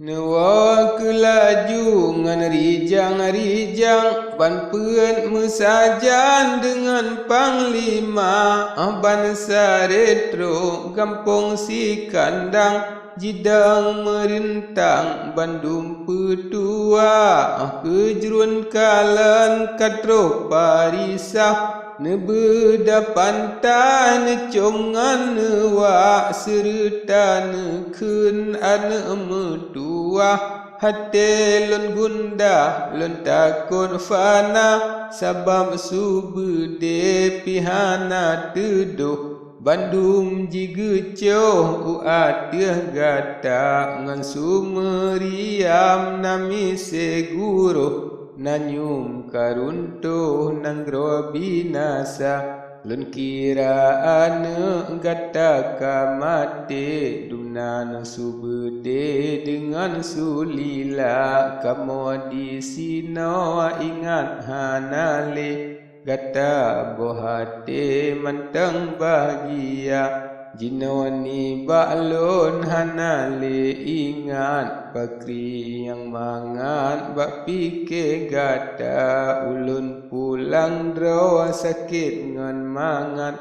Newa kelaju ngan rijang-rijang ban peun mesajan dengan panglima bangsa retro gampong si kandang jidang merintang Bandung petua kejrun kalan katro parisah nebeda pantai necongan newa serta nekun ane metua hati lon gundah lon takut fana sabab subede pihana teduh Bandung jigecoh uatiah gata ngan sumeriam nami seguro nanyum karuntuh nanggro binasa lun kira ane gata kamate dunan subede dengan sulila kamo di sino ingat hanale gata bohate manteng bahagia Jinoni baklon hanale ingat pakri yang mangat bak pike gata ulun pulang draw sakit ngan mangat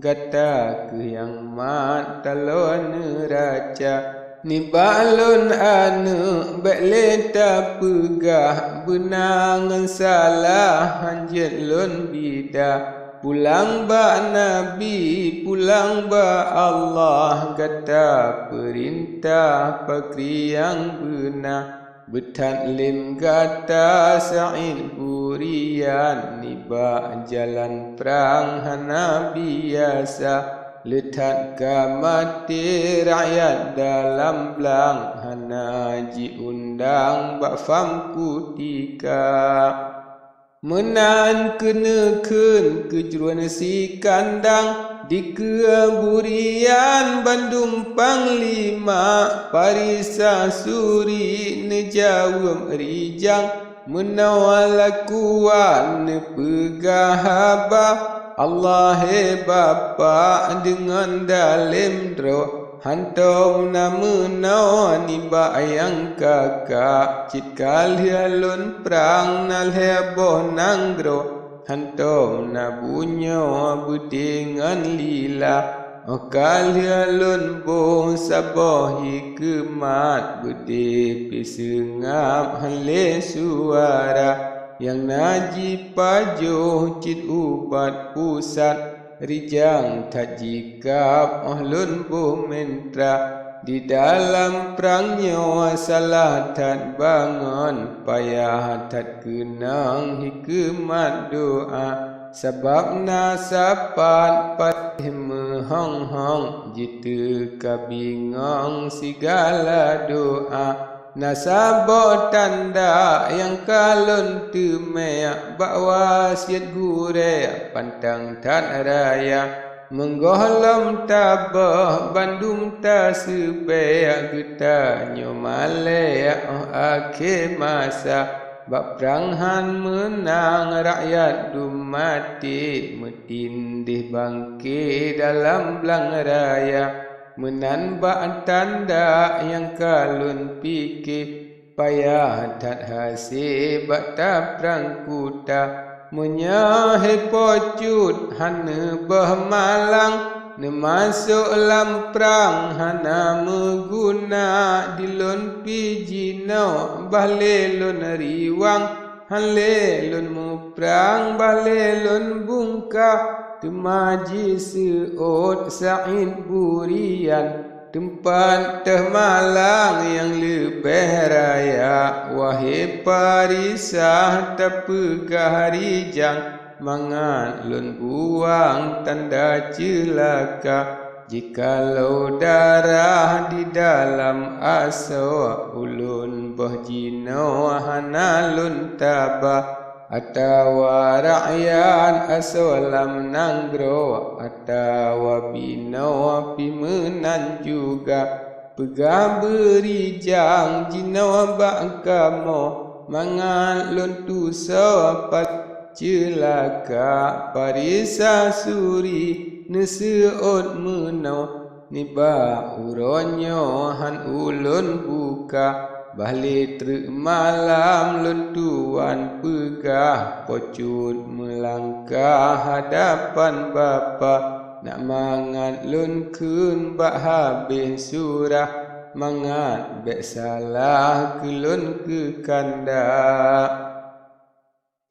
gata ke yang mat talon neraca ni baklon ane bek leta pegah benangan salah hanjet lon bidah pulang ba Nabi, pulang ba Allah kata perintah pakri yang benar betat lim kata Sa'id Burian niba jalan perang hana biasa letat mati rakyat dalam belang hana ji undang bak fam kutika menan keneken kejuruan si kandang di keburian Bandung Panglima Parisa Suri nejawam rijang menawalakuan pegahaba Allah Bapa dengan dalim dro hantom nama ni bayang kakak cit kalialun perang nal heboh nanggro hantom na bunyo budingan lila kalialun boh saboh hikmat bude pisengap hale suara yang najib pajuh cit ubat pusat rijang tak jikap ahlun bumentra di dalam perangnya salah tak bangun payah tak kenang hikmat doa sebab nasapat patih mehong-hong jitu kabingong segala doa nasabot tanda yang kalon tumeyak bawa siat gure pantang tan raya menggohlom tabah Bandung ta supaya kita nyomale akhir masa bak peranghan menang rakyat dumati metindih bangkit dalam belang raya menanbak tanda yang kalun pikir payah tak hasil bak taprang kuta menyahe pocut hana bermalang ne masuk lam perang hana meguna dilon pijino balelon riwang halelon muprang balelon bungka Temaji seot Sa'id Burian tempat termalang yang lebih raya wahai parisah terpegah rijang mangat lun buang tanda celaka jikalau darah di dalam aso ulun bahjino hana lun tabah atawa rakyat asalam nanggro atawa binawa pimenan juga pegah berijang jinawa bakamo mangan lontu sapat celaka parisa suri neseot menau niba uronyo han ulun buka Balik truk malam lentuan pegah Pocut melangkah hadapan bapa Nak mangat lun kun bak habis surah Mangat bek salah ke lun ke kanda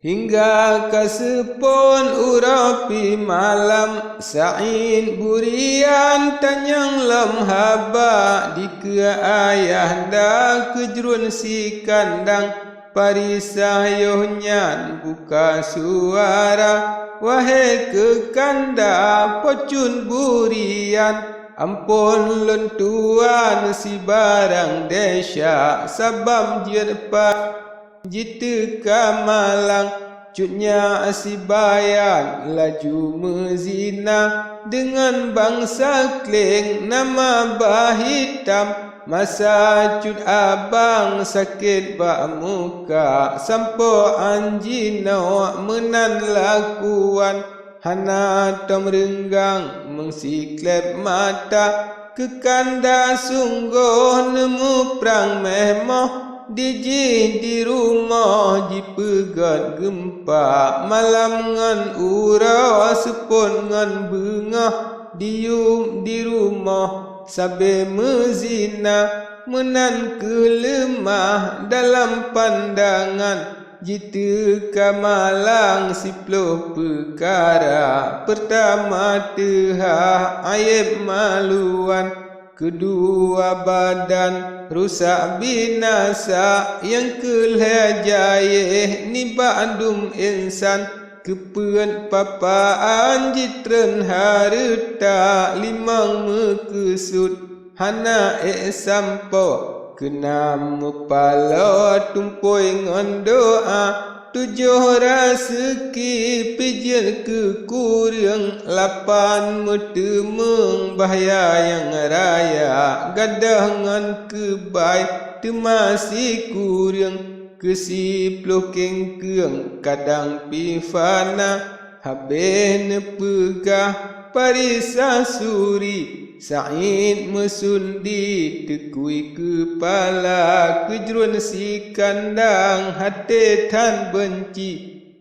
Hingga kasepon urapi malam Sa'in burian tanyang lem haba Dike ayah dah kejrun si kandang Parisah yohnyan buka suara Wahai ke kanda pocun burian Ampun lentuan si barang desya Sabam jerpa Jitu kamalang cutnya si bayan laju mezina dengan bangsa kling nama bah hitam masa cut abang sakit bak muka sampo anjino menan lakuan hana tom renggang mengsiklep mata ke kanda sungguh nemu perang mehmoh di rumah dipegat gempa malam ngan urau sepon ngan bunga dium di rumah sabe mezina menan kelemah dalam pandangan jitu kamalang siploh perkara pertama tehah aib maluan kedua badan rusak binasa yang kelajayeh ni bandum insan kepen papaan jitren harta limang mekesut hana sampo kena mupalo tumpoi ngan doa tujuh rezeki pijen ke kurang lapan metemeng bahaya yang raya gadah ngan kebai temasi kurang kesiploh kengkeng kadang pifana habis nepegah parisa suri Sa'id mesundi tekui kepala kejrun si kandang hati tan benci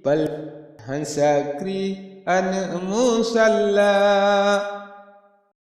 pal hansakri anak musalla